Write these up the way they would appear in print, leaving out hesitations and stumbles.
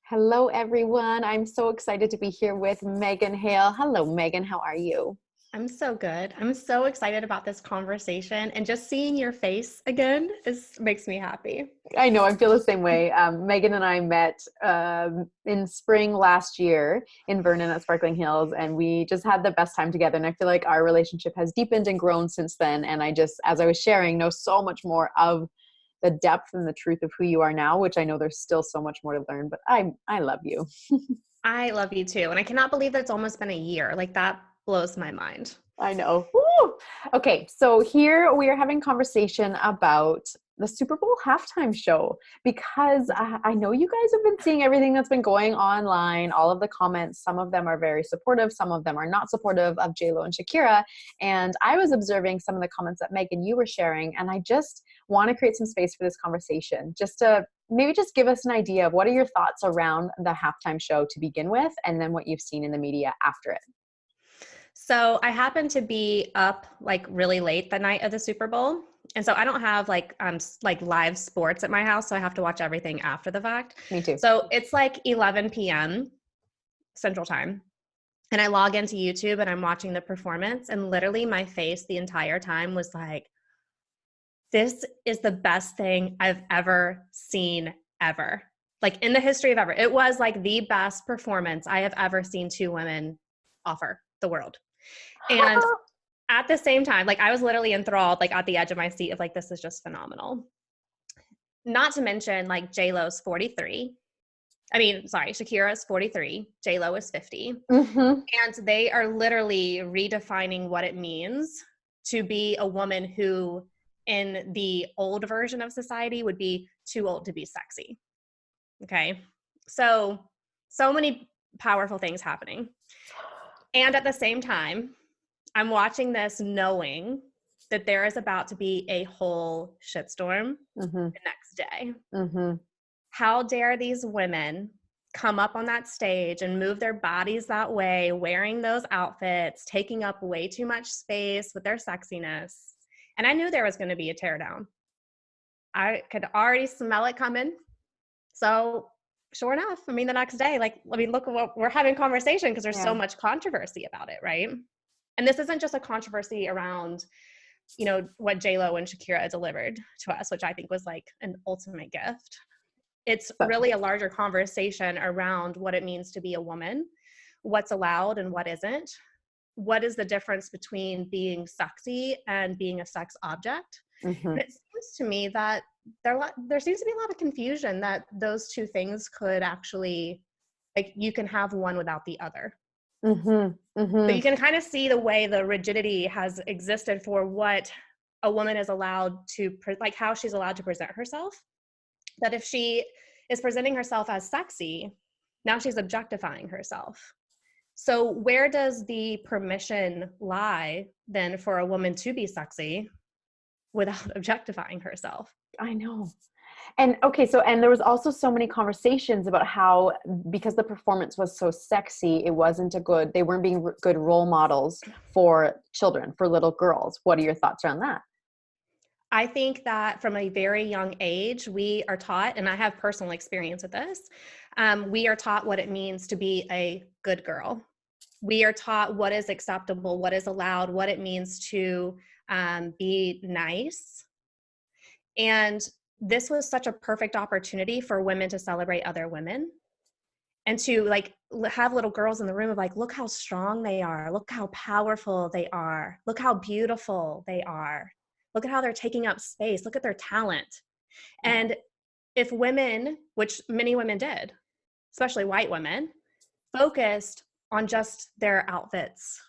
Hello, everyone. I'm so excited to be here with Megan Hale. Hello, Megan. How are you? I'm so good. I'm so excited about this conversation, and just seeing your face again makes me happy. I know I feel the same way. Megan and I met in spring last year in Vernon at Sparkling Hills, and we just had the best time together. And I feel like our relationship has deepened and grown since then. And I just, as I was sharing, know so much more of the depth and the truth of who you are now, which I know there's still so much more to learn. But I love you. I love you too, and I cannot believe that it's almost been a year. Like that blows my mind. I know. Woo! Okay, so here we are having conversation about the Super Bowl halftime show because I know you guys have been seeing everything that's been going online, all of the comments. Some of them are very supportive, some of them are not supportive of J-Lo and Shakira. And I was observing some of the comments that Megan, you were sharing, and I just want to create some space for this conversation, just to maybe just give us an idea of what are your thoughts around the halftime show to begin with, and then what you've seen in the media after it. So I happened to be up like really late the night of the Super Bowl. And so I don't have like live sports at my house, so I have to watch everything after the fact. Me too. So it's like 11 p.m. Central Time. And I log into YouTube and I'm watching the performance, and literally my face the entire time was like, this is the best thing I've ever seen ever. Like in the history of ever. It was like the best performance I have ever seen two women offer the world. And at the same time, like I was literally enthralled, like at the edge of my seat of like, this is just phenomenal. Not to mention like J-Lo's 43. Shakira is 43. J-Lo is 50. Mm-hmm. And they are literally redefining what it means to be a woman who in the old version of society would be too old to be sexy. Okay. So many powerful things happening. And at the same time, I'm watching this knowing that there is about to be a whole shitstorm the next day. Mm-hmm. How dare these women come up on that stage and move their bodies that way, wearing those outfits, taking up way too much space with their sexiness. And I knew there was going to be a teardown. I could already smell it coming. So sure enough, the next day, look at what we're having conversation because there's so much controversy about it, right? And this isn't just a controversy around, what J-Lo and Shakira delivered to us, which I think was like an ultimate gift. It's really a larger conversation around what it means to be a woman, what's allowed and what isn't. What is the difference between being sexy and being a sex object? Mm-hmm. And it seems to me that there seems to be a lot of confusion that those two things could actually, like, you can have one without the other. Mm-hmm. Mm-hmm. So you can kind of see the way the rigidity has existed for what a woman is allowed to, like how she's allowed to present herself. That if she is presenting herself as sexy, now she's objectifying herself. So where does the permission lie then for a woman to be sexy without objectifying herself? I know. And okay, and there was also so many conversations about how, because the performance was so sexy, they weren't being good role models for children, for little girls. What are your thoughts around that? I think that from a very young age, we are taught, and I have personal experience with this, we are taught what it means to be a good girl. We are taught what is acceptable, what is allowed, what it means to be nice. And this was such a perfect opportunity for women to celebrate other women and to like have little girls in the room of like, look how strong they are. Look how powerful they are. Look how beautiful they are. Look at how they're taking up space. Look at their talent. And if women, which many women did, especially white women, focused on just their outfits,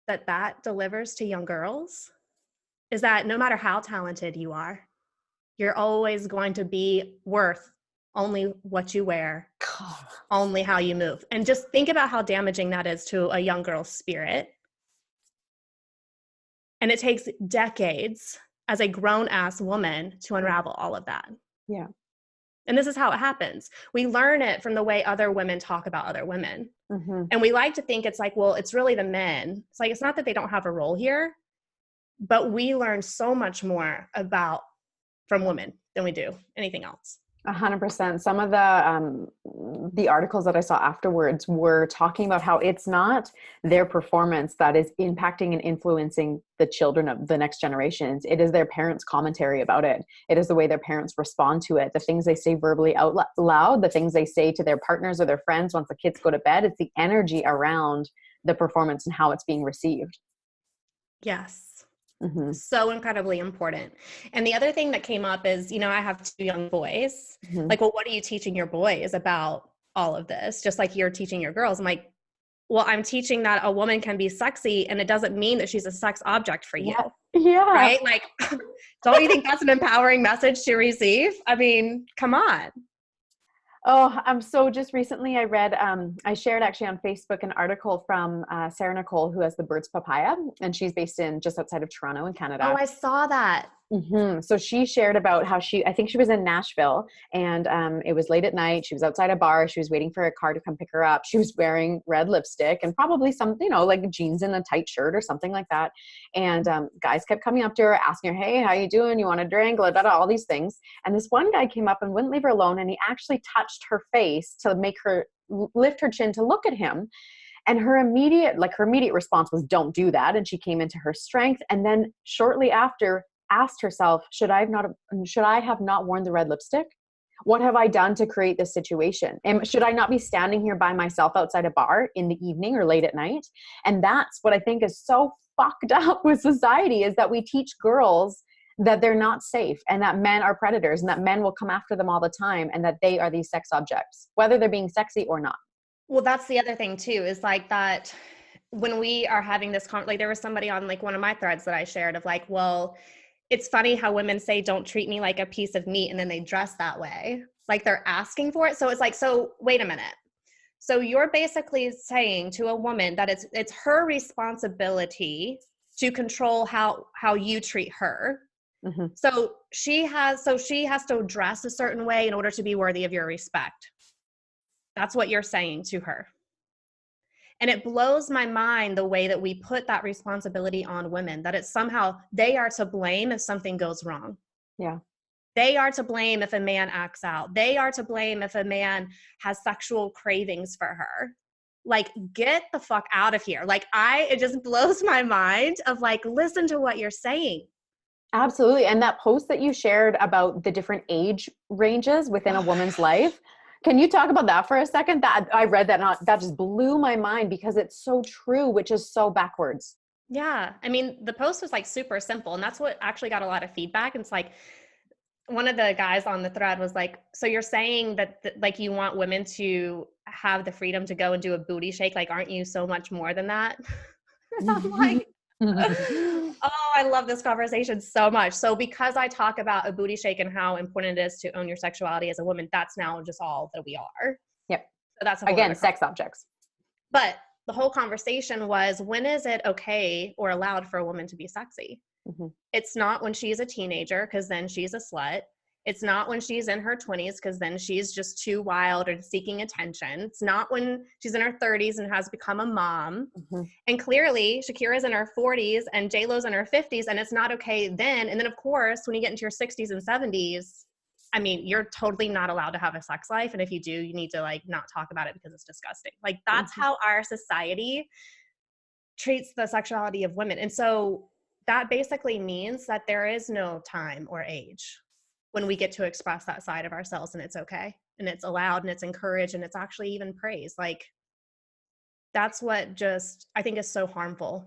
that delivers to young girls is that no matter how talented you are, you're always going to be worth only what you wear, only how you move. And just think about how damaging that is to a young girl's spirit. And it takes decades as a grown-ass woman to unravel all of that. Yeah. And this is how it happens. We learn it from the way other women talk about other women. Mm-hmm. And we like to think it's like, well, it's really the men. It's like, it's not that they don't have a role here, but we learn so much more about from women than we do anything else. 100%. Some of the articles that I saw afterwards were talking about how it's not their performance that is impacting and influencing the children of the next generations. It is their parents' commentary about it. It is the way their parents respond to it, the things they say verbally out loud, the things they say to their partners or their friends once the kids go to bed. It's the energy around the performance and how it's being received. Yes. Mm-hmm. So incredibly important. And the other thing that came up is, I have 2 young boys. Mm-hmm. Like, well, what are you teaching your boys about all of this? Just like you're teaching your girls. I'm like, well, I'm teaching that a woman can be sexy, and it doesn't mean that she's a sex object for you. Yeah. Right? Like, don't you think that's an empowering message to receive? I mean, come on. Oh, so just recently I read, I shared actually on Facebook an article from Sarah Nicole, who has the Birds Papaya, and she's based in just outside of Toronto in Canada. Oh, I saw that. Mm-hmm. So she shared about how I think she was in Nashville, and it was late at night. She was outside a bar. She was waiting for a car to come pick her up. She was wearing red lipstick and probably some, like jeans and a tight shirt or something like that. And guys kept coming up to her, asking her, "Hey, how you doing? You want a drink?" Blah, blah, blah, all these things. And this one guy came up and wouldn't leave her alone, and he actually touched her face to make her lift her chin to look at him. And her immediate response was, "Don't do that." And she came into her strength. And then shortly after, asked herself, should I have not worn the red lipstick? What have I done to create this situation? And should I not be standing here by myself outside a bar in the evening or late at night? And that's what I think is so fucked up with society, is that we teach girls that they're not safe, and that men are predators, and that men will come after them all the time, and that they are these sex objects, whether they're being sexy or not. Well, that's the other thing too, is like that when we are having this like there was somebody on like one of my threads that I shared of like, well, it's funny how women say, "Don't treat me like a piece of meat," and then they dress that way. Like they're asking for it. So it's like, so wait a minute. So you're basically saying to a woman that it's her responsibility to control how you treat her. Mm-hmm. So she has to dress a certain way in order to be worthy of your respect. That's what you're saying to her. And it blows my mind the way that we put that responsibility on women, that it's somehow they are to blame if something goes wrong. Yeah. They are to blame if a man acts out. They are to blame if a man has sexual cravings for her. Like, get the fuck out of here. Like, it just blows my mind of like, listen to what you're saying. Absolutely. And that post that you shared about the different age ranges within a woman's life, can you talk about that for a second? That I read that and that just blew my mind, because it's so true, which is so backwards. Yeah. I mean, the post was like super simple, and that's what actually got a lot of feedback. And it's like, one of the guys on the thread was like, so you're saying that like you want women to have the freedom to go and do a booty shake? Like, aren't you so much more than that? I'm like, oh, I love this conversation so much. So because I talk about a booty shake and how important it is to own your sexuality as a woman, that's now just all that we are. Yep. So that's again, sex objects. But the whole conversation was, when is it okay or allowed for a woman to be sexy? Mm-hmm. It's not when she's a teenager, because then she's a slut. It's not when she's in her 20s, because then she's just too wild or seeking attention. It's not when she's in her 30s and has become a mom. Mm-hmm. And clearly, Shakira's in her 40s and J-Lo's in her 50s, and it's not okay then. And then, of course, when you get into your 60s and 70s, I mean, you're totally not allowed to have a sex life. And if you do, you need to like not talk about it because it's disgusting. Like, that's mm-hmm. how our society treats the sexuality of women. And so that basically means that there is no time or age when we get to express that side of ourselves, and it's okay, and it's allowed, and it's encouraged, and it's actually even praised. Like, that's what just, I think, is so harmful,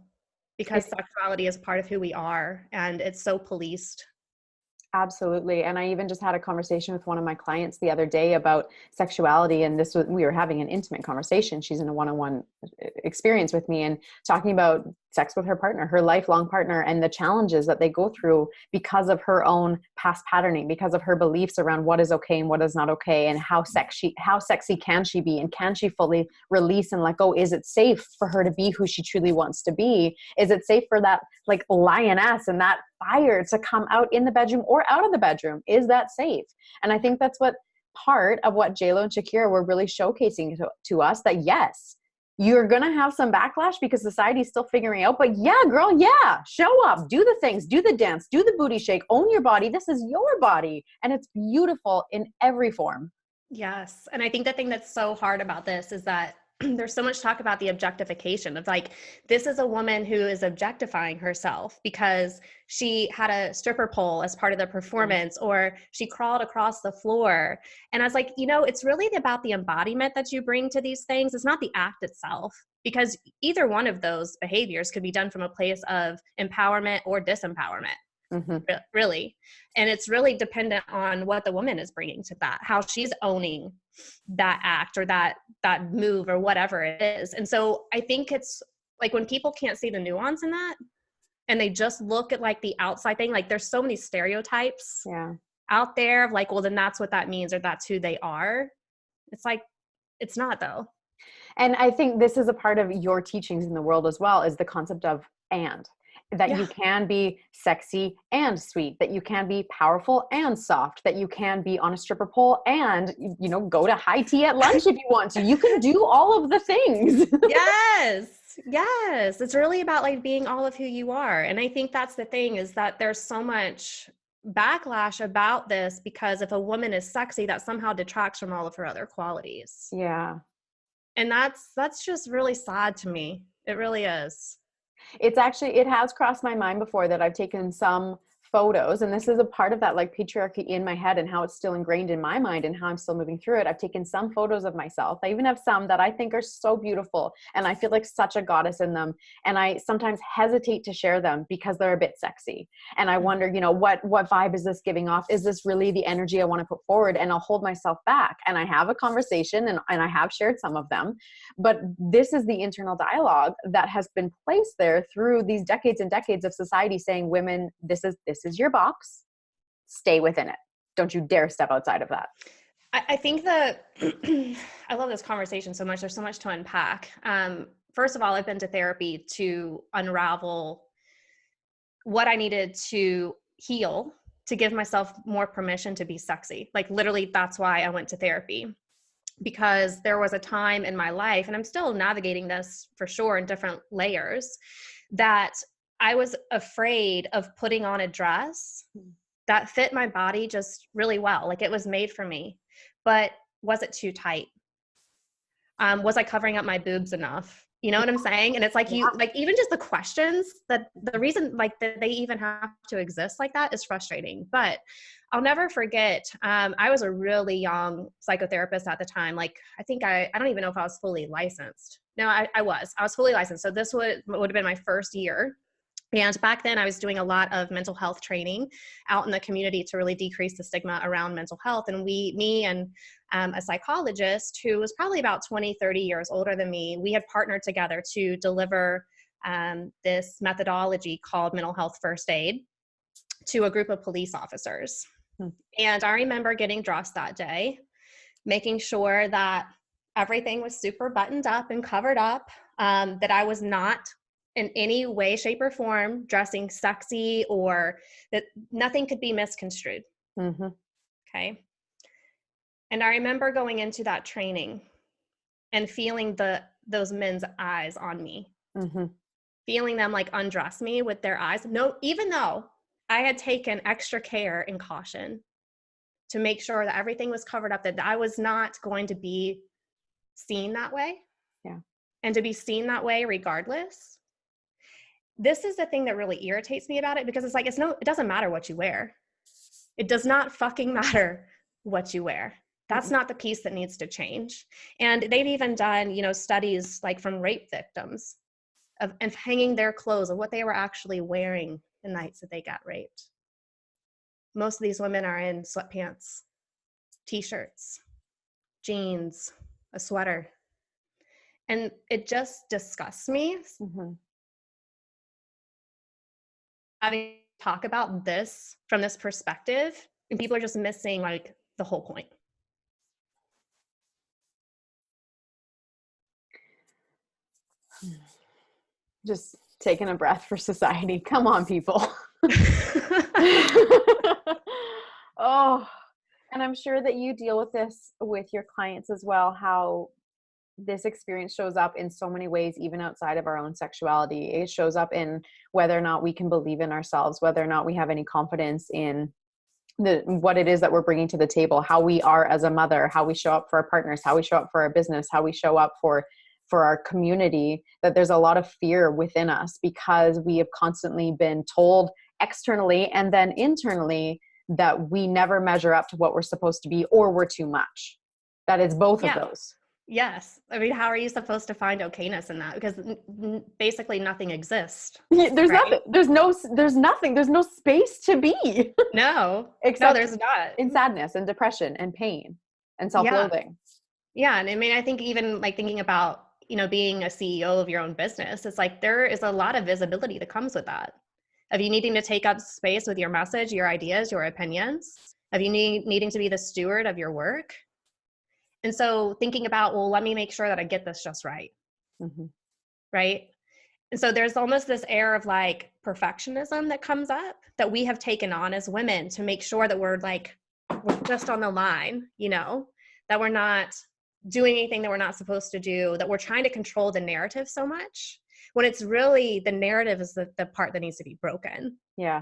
because sexuality is part of who we are, and it's so policed. Absolutely. And I even just had a conversation with one of my clients the other day about sexuality. And we were having an intimate conversation. She's in a one-on-one experience with me and talking about sex with her partner, her lifelong partner, and the challenges that they go through because of her own past patterning, because of her beliefs around what is okay and what is not okay, and how sexy can she be, and can she fully release and let go? Is it safe for her to be who she truly wants to be? Is it safe for that like lioness and that fire to come out in the bedroom or out of the bedroom? Is that safe? And I think that's what part of what J-Lo and Shakira were really showcasing to us, that yes, you're going to have some backlash because society's still figuring out, but yeah, girl, yeah, show up, do the things, do the dance, do the booty shake, own your body. This is your body. And it's beautiful in every form. Yes. And I think the thing that's so hard about this is that there's so much talk about the objectification of like, this is a woman who is objectifying herself because she had a stripper pole as part of the performance, or she crawled across the floor. And I was like, it's really about the embodiment that you bring to these things. It's not the act itself, because either one of those behaviors could be done from a place of empowerment or disempowerment. Really. And it's really dependent on what the woman is bringing to that, how she's owning that act or that move or whatever it is. And so I think it's like when people can't see the nuance in that and they just look at like the outside thing, like there's so many stereotypes out there of like, well, then that's what that means, or that's who they are. It's like, it's not though. And I think this is a part of your teachings in the world as well, is the concept of that you can be sexy and sweet, that you can be powerful and soft, that you can be on a stripper pole and, go to high tea at lunch if you want to. You can do all of the things. Yes. It's really about like being all of who you are. And I think that's the thing, is that there's so much backlash about this, because if a woman is sexy, that somehow detracts from all of her other qualities. Yeah. And that's just really sad to me. It really is. It has crossed my mind before that I've taken some photos, and this is a part of that like patriarchy in my head and how it's still ingrained in my mind and how I'm still moving through it. I've taken some photos of myself. I even have some that I think are so beautiful and I feel like such a goddess in them. And I sometimes hesitate to share them because they're a bit sexy. And I wonder, what vibe is this giving off? Is this really the energy I want to put forward? And I'll hold myself back. And I have a conversation and I have shared some of them, but this is the internal dialogue that has been placed there through these decades and decades of society saying, women, this is your box, stay within it. Don't you dare step outside of that. I think that I love this conversation so much. There's so much to unpack. First of all, I've been to therapy to unravel what I needed to heal, to give myself more permission to be sexy. Like literally, that's why I went to therapy, because there was a time in my life, and I'm still navigating this for sure in different layers, that I was afraid of putting on a dress that fit my body just really well. Like it was made for me, but was it too tight? Was I covering up my boobs enough? You know what I'm saying? And it's like, even just the questions, that the reason like that they even have to exist like that is frustrating. But I'll never forget, I was a really young psychotherapist at the time. Like, I think I don't even know if I was fully licensed. No, I was fully licensed. So this would have been my first year. And back then I was doing a lot of mental health training out in the community to really decrease the stigma around mental health. And me and a psychologist who was probably about 20, 30 years older than me, we had partnered together to deliver this methodology called mental health first aid to a group of police officers. And I remember getting dressed that day, making sure that everything was super buttoned up and covered up, that I was not in any way, shape, or form dressing sexy, or that nothing could be misconstrued. Okay. And I remember going into that training and feeling those men's eyes on me, feeling them like undress me with their eyes. No, even though I had taken extra care and caution to make sure that everything was covered up, that I was not going to be seen that way. Yeah. And to be seen that way regardless. This is the thing that really irritates me about it, because it's like, it doesn't matter what you wear. It does not fucking matter what you wear. That's not the piece that needs to change. And they've even done, studies like from rape victims of hanging their clothes of what they were actually wearing the nights that they got raped. Most of these women are in sweatpants, t-shirts, jeans, a sweater. And it just disgusts me. Having talk about this from this perspective, and people are just missing like the whole point. Just taking a breath for society. Come on, people. Oh, and I'm sure that you deal with this with your clients as well, how this experience shows up in so many ways, even outside of our own sexuality. It shows up in whether or not we can believe in ourselves, whether or not we have any confidence in what it is that we're bringing to the table, how we are as a mother, how we show up for our partners, how we show up for our business, how we show up for our community. That there's a lot of fear within us because we have constantly been told externally and then internally that we never measure up to what we're supposed to be, or we're too much. That is both of those. Yes. I mean, how are you supposed to find okayness in that? Because basically nothing exists. There's right? nothing. There's nothing. There's no space to be. No. Except there's not. In sadness and depression and pain and self-loathing. Yeah. And I mean, I think even like thinking about, being a CEO of your own business, it's like there is a lot of visibility that comes with that. Of you needing to take up space with your message, your ideas, your opinions, of you needing to be the steward of your work. And so thinking about, well, let me make sure that I get this just right. Mm-hmm. Right. And so there's almost this air of like perfectionism that comes up that we have taken on as women to make sure that we're just on the line, that we're not doing anything that we're not supposed to do, that we're trying to control the narrative so much, when it's really the narrative is the part that needs to be broken. Yeah.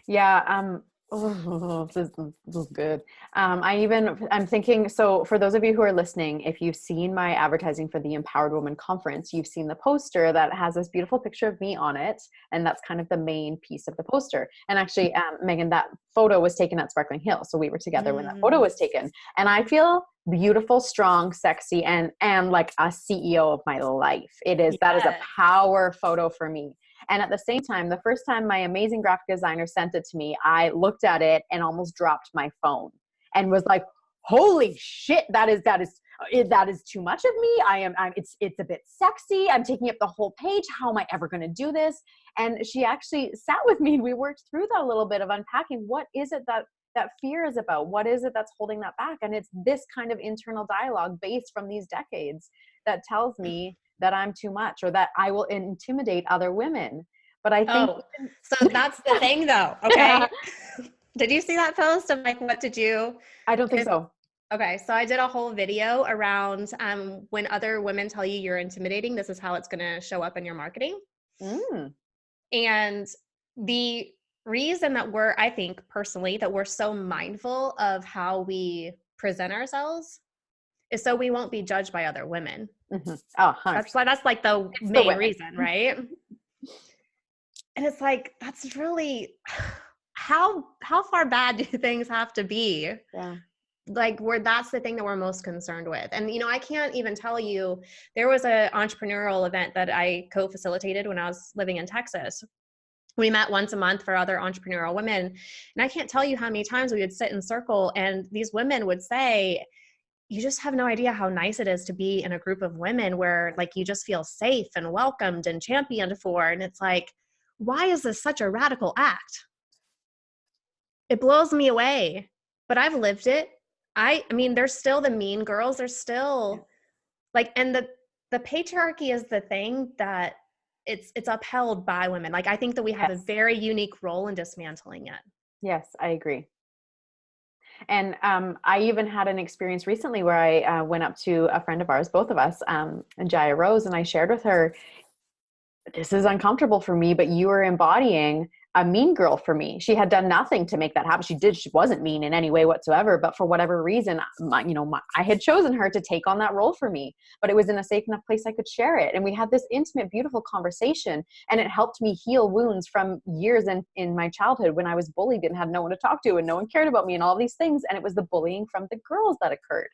Yeah. Oh, this is good. I'm thinking, so for those of you who are listening, if you've seen my advertising for the Empowered Woman Conference, you've seen the poster that has this beautiful picture of me on it. And that's kind of the main piece of the poster. And actually, Megan, that photo was taken at Sparkling Hill. So we were together when that photo was taken. And I feel beautiful, strong, sexy, and like a CEO of my life. That is a power photo for me. And at the same time, the first time my amazing graphic designer sent it to me, I looked at it and almost dropped my phone and was like, holy shit, that is too much of me. It's a bit sexy. I'm taking up the whole page. How am I ever going to do this? And she actually sat with me and we worked through that a little bit of unpacking. What is it that fear is about? What is it that's holding that back? And it's this kind of internal dialogue based from these decades that tells me that I'm too much or that I will intimidate other women. But I think so that's the thing though. Okay. Did you see that post of like, what did you? I don't think so. Okay. So I did a whole video around when other women tell you you're intimidating, this is how it's going to show up in your marketing. And the reason that I think personally that we're so mindful of how we present ourselves is so we won't be judged by other women. Mm-hmm. Oh, that's like the main reason, right? And it's like, that's really how far bad do things have to be? Yeah. Like where that's the thing that we're most concerned with. And, I can't even tell you, there was an entrepreneurial event that I co-facilitated when I was living in Texas. We met once a month for other entrepreneurial women. And I can't tell you how many times we would sit in circle and these women would say, you just have no idea how nice it is to be in a group of women where like you just feel safe and welcomed and championed for. And it's like, why is this such a radical act? It blows me away, but I've lived it. I mean, there's still the mean girls. There's still like, and the patriarchy is the thing that it's upheld by women. Like, I think that we have a very unique role in dismantling it. Yes, I agree. And I even had an experience recently where I went up to a friend of ours, both of us, Jaya Rose, and I shared with her, this is uncomfortable for me, but you are embodying a mean girl for me. She had done nothing to make that happen. She wasn't mean in any way whatsoever, but for whatever reason, I had chosen her to take on that role for me, but it was in a safe enough place I could share it. And we had this intimate, beautiful conversation, and it helped me heal wounds from years in my childhood when I was bullied and had no one to talk to and no one cared about me and all these things. And it was the bullying from the girls that occurred.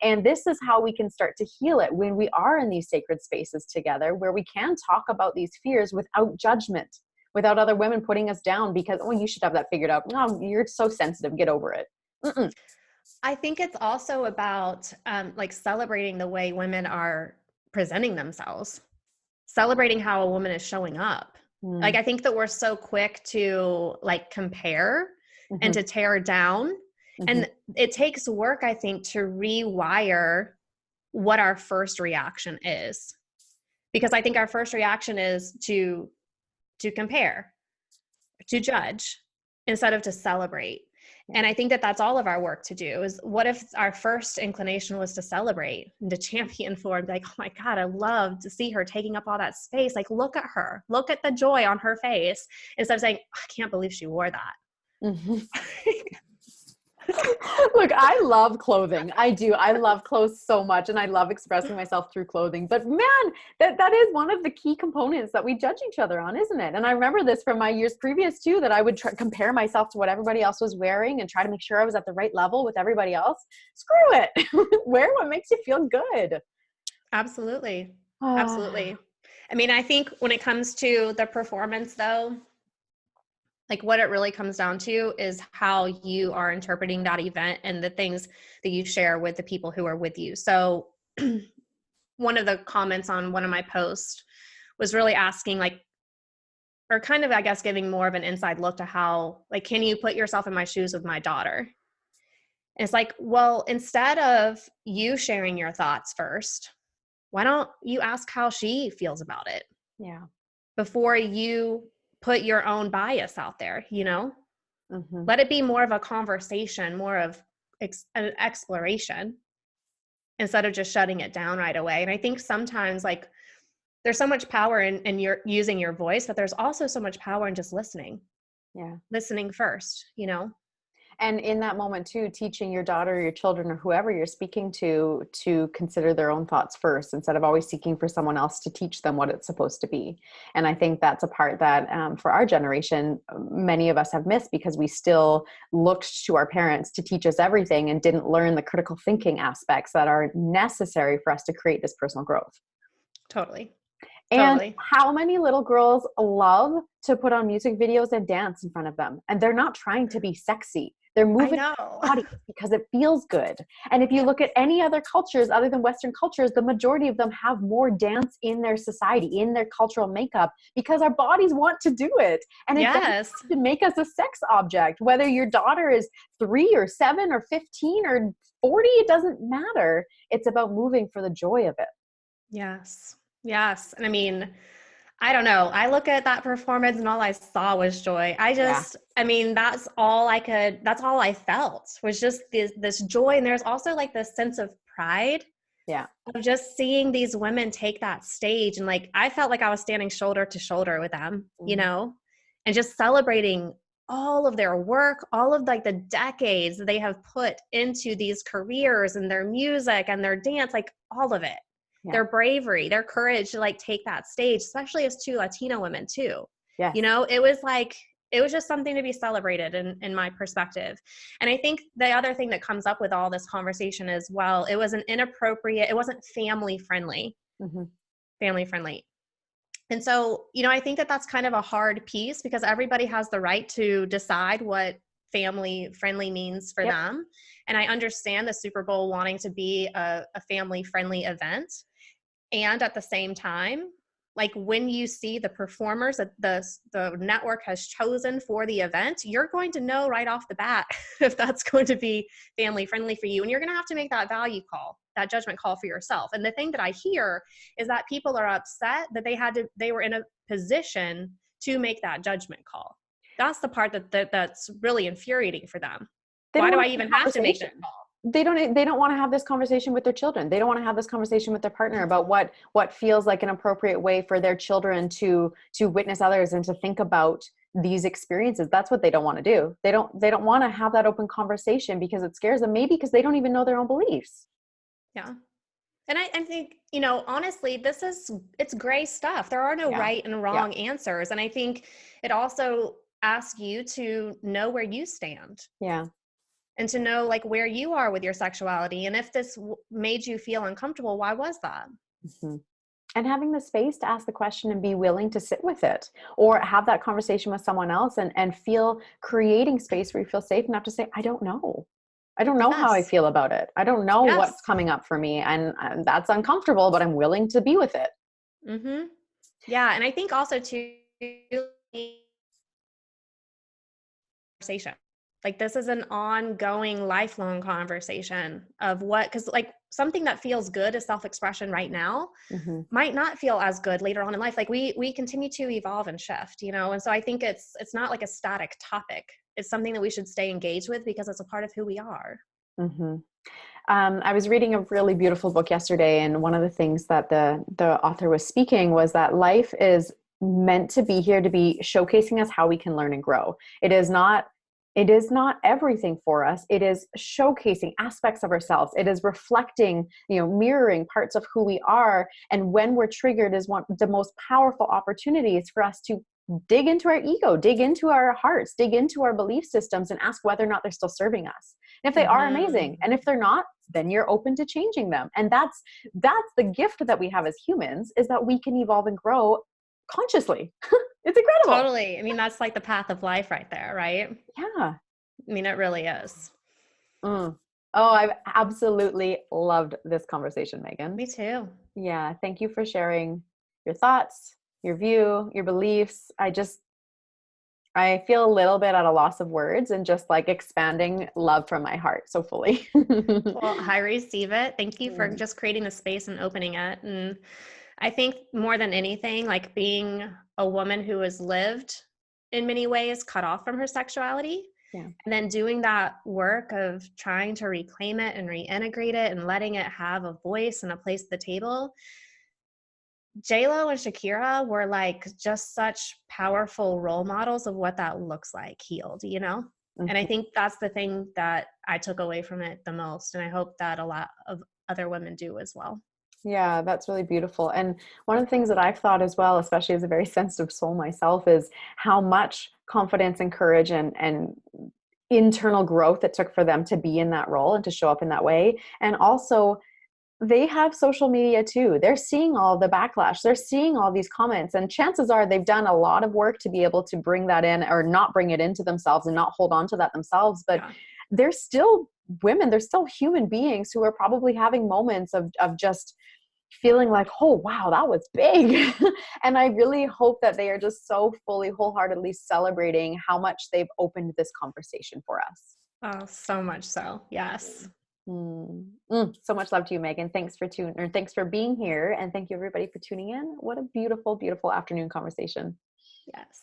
And this is how we can start to heal it when we are in these sacred spaces together, where we can talk about these fears without judgment, without other women putting us down because, oh, you should have that figured out. No, you're so sensitive. Get over it. Mm-mm. I think it's also about like celebrating the way women are presenting themselves, celebrating how a woman is showing up. Like, I think that we're so quick to like compare and to tear down. And it takes work, I think, to rewire what our first reaction is. Because I think our first reaction is to compare, to judge, instead of to celebrate. And I think that that's all of our work to do is what if our first inclination was to celebrate and to champion for and be like, oh my God, I love to see her taking up all that space. Like, look at her, look at the joy on her face. Instead of saying, I can't believe she wore that. Mm-hmm. Look, I love clothing. I do. I love clothes so much, and I love expressing myself through clothing. But man, that is one of the key components that we judge each other on, isn't it? And I remember this from my years previous too, that I would compare myself to what everybody else was wearing and try to make sure I was at the right level with everybody else. Screw it. Wear what makes you feel good. Absolutely. Absolutely. I mean, I think when it comes to the performance though, like what it really comes down to is how you are interpreting that event and the things that you share with the people who are with you. So one of the comments on one of my posts was really asking like, or kind of, I guess, giving more of an inside look to how, like, can you put yourself in my shoes with my daughter? And it's like, well, instead of you sharing your thoughts first, why don't you ask how she feels about it? Yeah. Before you put your own bias out there, you know? Mm-hmm. Let it be more of a conversation, more of an exploration instead of just shutting it down right away. And I think sometimes like there's so much power in your using your voice, but there's also so much power in just listening. Yeah. Listening first, you know? And in that moment too, teaching your daughter, your children, or whoever you're speaking to consider their own thoughts first, instead of always seeking for someone else to teach them what it's supposed to be. And I think that's a part that for our generation, many of us have missed because we still looked to our parents to teach us everything and didn't learn the critical thinking aspects that are necessary for us to create this personal growth. Totally. And Totally. how many little girls love to put on music videos and dance in front of them? And they're not trying to be sexy. They're moving their body because it feels good. And if you look at any other cultures other than Western cultures, the majority of them have more dance in their society, in their cultural makeup, because our bodies want to do it. And it doesn't have to make us a sex object. Whether your daughter is 3 or 7 or 15 or 40, it doesn't matter. It's about moving for the joy of it. Yes. Yes. And I mean, I don't know. I look at that performance and all I saw was joy. I mean, that's all I felt was just this joy. And there's also like this sense of pride. Yeah. Of just seeing these women take that stage. And like, I felt like I was standing shoulder to shoulder with them, you know, and just celebrating all of their work, all of like the decades they have put into these careers and their music and their dance, like all of it. Yeah. Their bravery, their courage to like take that stage, especially as 2 Latino women too. Yes. You know, it was just something to be celebrated in my perspective. And I think the other thing that comes up with all this conversation is, well, it wasn't family friendly, family friendly. And so, you know, I think that that's kind of a hard piece because everybody has the right to decide what family friendly means for them. And I understand the Super Bowl wanting to be a family friendly event. And at the same time, like when you see the performers that the network has chosen for the event, you're going to know right off the bat if that's going to be family friendly for you. And you're going to have to make that value call, that judgment call for yourself. And the thing that I hear is that people are upset that they were in a position to make that judgment call. That's the part that's really infuriating for them. Why do I even have to make that call? They don't want to have this conversation with their children. They don't want to have this conversation with their partner about what feels like an appropriate way for their children to witness others and to think about these experiences. That's what they don't want to do. They don't want to have that open conversation because it scares them, maybe because they don't even know their own beliefs. Yeah. And I think, you know, honestly, it's gray stuff. There are no right and wrong answers. And I think it also asks you to know where you stand. Yeah. And to know like where you are with your sexuality. And if this made you feel uncomfortable, why was that? Mm-hmm. And having the space to ask the question and be willing to sit with it or have that conversation with someone else and creating space where you feel safe enough to say, I don't know. I don't know how I feel about it. I don't know what's coming up for me. And that's uncomfortable, but I'm willing to be with it. Mm-hmm. Yeah. And I think also too, conversation. Like this is an ongoing, lifelong conversation of because like something that feels good as self-expression right now might not feel as good later on in life. Like we continue to evolve and shift, you know? And so I think it's not like a static topic it's something that we should stay engaged with because it's a part of who we are. Mm-hmm. I was reading a really beautiful book yesterday, and one of the things that the author was speaking was that life is meant to be here to be showcasing us how we can learn and grow. It is not everything for us. It is showcasing aspects of ourselves. It is reflecting, mirroring parts of who we are. And when we're triggered is one of the most powerful opportunities for us to dig into our ego, dig into our hearts, dig into our belief systems, and ask whether or not they're still serving us. And if they are, amazing. And if they're not, then you're open to changing them. And that's the gift that we have as humans, is that we can evolve and grow consciously. It's incredible. Totally. I mean, that's like the path of life right there, right? Yeah. I mean, it really is. Oh, I've absolutely loved this conversation, Megan. Me too. Yeah. Thank you for sharing your thoughts, your view, your beliefs. I feel a little bit at a loss of words, and just like expanding love from my heart so fully. Well, I receive it. Thank you for just creating the space and opening it. And I think more than anything, like being a woman who has lived in many ways cut off from her sexuality, Yeah. and then doing that work of trying to reclaim it and reintegrate it and letting it have a voice and a place at the table. J-Lo and Shakira were like just such powerful role models of what that looks like healed, Mm-hmm. And I think that's the thing that I took away from it the most. And I hope that a lot of other women do as well. Yeah, that's really beautiful. And one of the things that I've thought as well, especially as a very sensitive soul myself, is how much confidence and courage and internal growth it took for them to be in that role and to show up in that way. And also, they have social media too. They're seeing all the backlash. They're seeing all these comments, and chances are they've done a lot of work to be able to bring that in, or not bring it into themselves and not hold on to that themselves. But they're still women. They're still human beings who are probably having moments of just feeling like, oh, wow, that was big. And I really hope that they are just so fully, wholeheartedly celebrating how much they've opened this conversation for us. Oh, so much so. Yes. So much love to you, Megan. Thanks for being here. And thank you everybody for tuning in. What a beautiful, beautiful afternoon conversation. Yes.